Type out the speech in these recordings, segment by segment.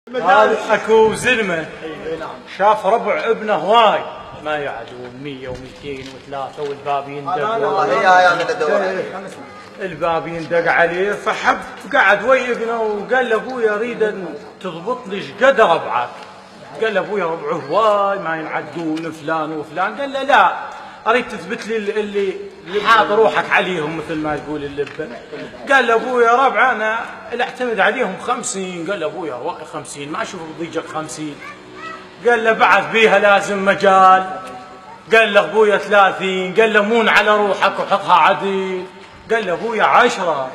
هذا اكو زلمه شاف ربع ابنه هواي ما يعدون 100 و200 و3 والباب يندق الباب يندق عليه، فحب قعد ويا ابنه وقال له ابويا اريد ان تضبط لي ايش قد ربعك. قال له ابويا ربعه هواي ما ينعدون فلان وفلان. قال له لا، اريد تثبت لي اللي حاط روحك عليهم مثل ما تقول اللبه. قال له ابويا ربع انا اللي اعتمد عليهم 50. قال له ابويا 50 ما اشوف بضيجك 50. قال له بعد بيها لازم مجال. قال له ابويا 30. قال له مون على روحك وحطها عديل. قال له ابويا 10.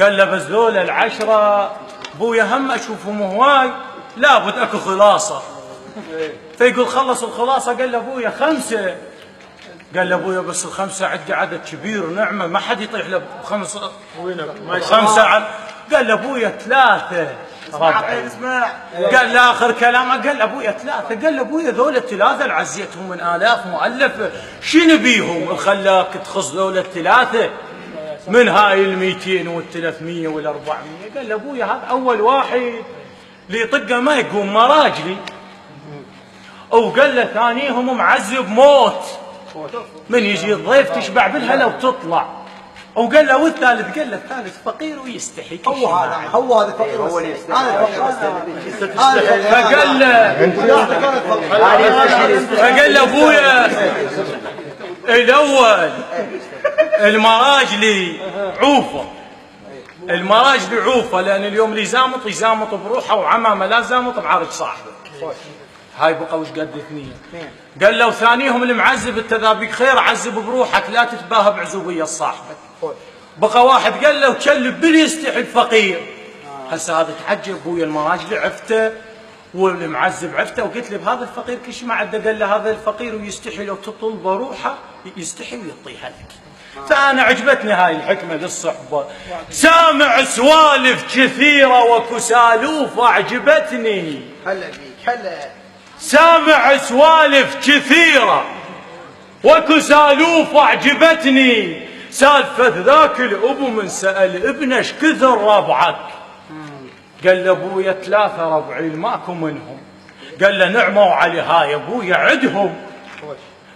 قال له بس ذولا العشرة ابويا هم اشوفهم هواي لابد اكو خلاصه. فيقول خلص الخلاصه. قال له ابويا 5. قال له ابويا بس ال5 عندي عدد كبير نعمه ما حد يطيح له ب5 5. قال له ابويا 3. اسمع قال له اخر كلامه. قال له ابويا 3. قال له ابويا ذول الثلاثه اللي عزيتهم من الاف مؤلفه شنو بيهم اللي خلاك تخص ذول الثلاثه من هاي ال200 وال300 وال400؟ قال له ابويا هذا اول واحد اللي يطقه ما يقوم مراجلي، وقال له ثانيهم معذب موت من يجي الضيف تشبع بالهلا وتطلع. وقال له والثالث؟ قال له الثالث فقير ويستحي. هو هذا فقير هو اللي يستحي. فقال له ابويا الاول المراجلي عوفه. المراجلي عوفه لان اليوم اللي يزامط بروحه وعمامه لا زامط بعرج صاحبه. هاي بقى وش قد 2. قال له وثانيهم المعذب التذابيك خير عذب بروحك لا تتباهى بعزوبيه صاحبك. بقى واحد قال له وكلب بلي يستحي الفقير. هسه هذا تعجب ابويا المراجلي عفته والمعذب عفته، وقلت له بهذا الفقير كش ما عنده. قال له هذا الفقير ويستحي لو تطلب روحه يستحي ويعطيها لك. فانا عجبتني هاي الحكمه للصحبه. سامع سوالف كثيره وكسالوف اعجبتني. هلا بيك هلا. سامع سوالف كثيره وكسالوف اعجبتني. سالفه ذاك الابو من سال ابنه ايش كثر ربعك؟ قال له ابويا 3 ربعي ماكو منهم. قال له نعمه وعلي هاي ابويا عدهم.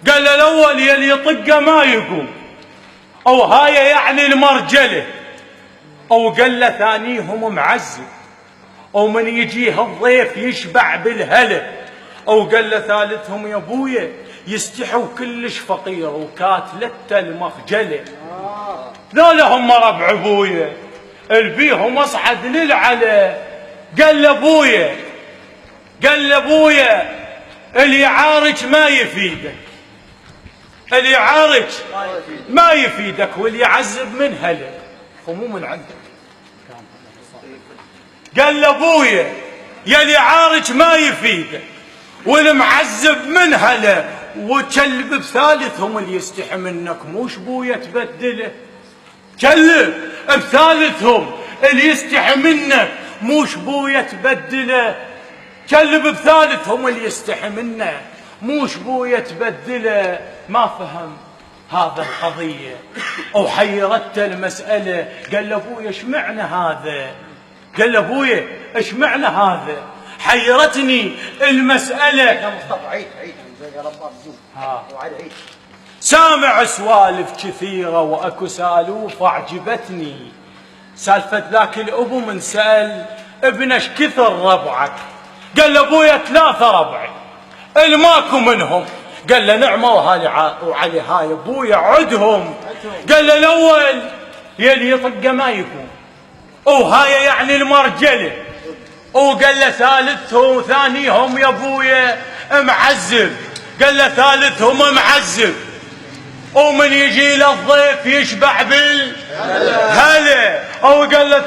قال له الاول يلي يطقه ما يقوم، او هاي يعني المرجله. او قال له ثانيهم معذب، او من يجيه الضيف يشبع بالهلا. او قال له ثالثهم يا ابويا يستحوا كلش فقير وكاتلته المخجله. ذولا هم ربع ابويا البيهم اصعد للعلا. قال له ابويا اللي يعارج ما يفيدك، اللي يعارج ما يفيدك، واللي يعذب من هلا ومو من عندك. قال له ابويا يا اللي يعارج ما يفيدك والمعذب من هلا، وكلب بثالثهم اللي يستحي منك موش بويا تبدله. كلب بثالثهم اللي يستحي منك موش بويا تبدله. كلب بثالثهم اللي يستحي منك موش بويا تبدله. ما فهم هذا القضيه وحيرته المساله. قال له ابويا ايش معنى هذا؟ قال له ابويا ايش معنى هذا؟ حيرتني المساله. يا مصطفى عيد يا رباب زوج. عيد. سامع سوالف كثيره واكو سالوف اعجبتني. سالفه ذاك الابو من سال ابنه ايش كثر ربعك؟ قال له ابويا 3 ربعي الماكو منهم. قال له نعمه وعلي هاي ابويا عدهم. قال له الاول يلي يطقه ما يقوم، وهاي يعني المرجله. وقال له ثالثهم وثانيهم يا ابويا معذب. قال له ثالثهم معذب، ومن يجي له الضيف يشبع بالهلا. او قال له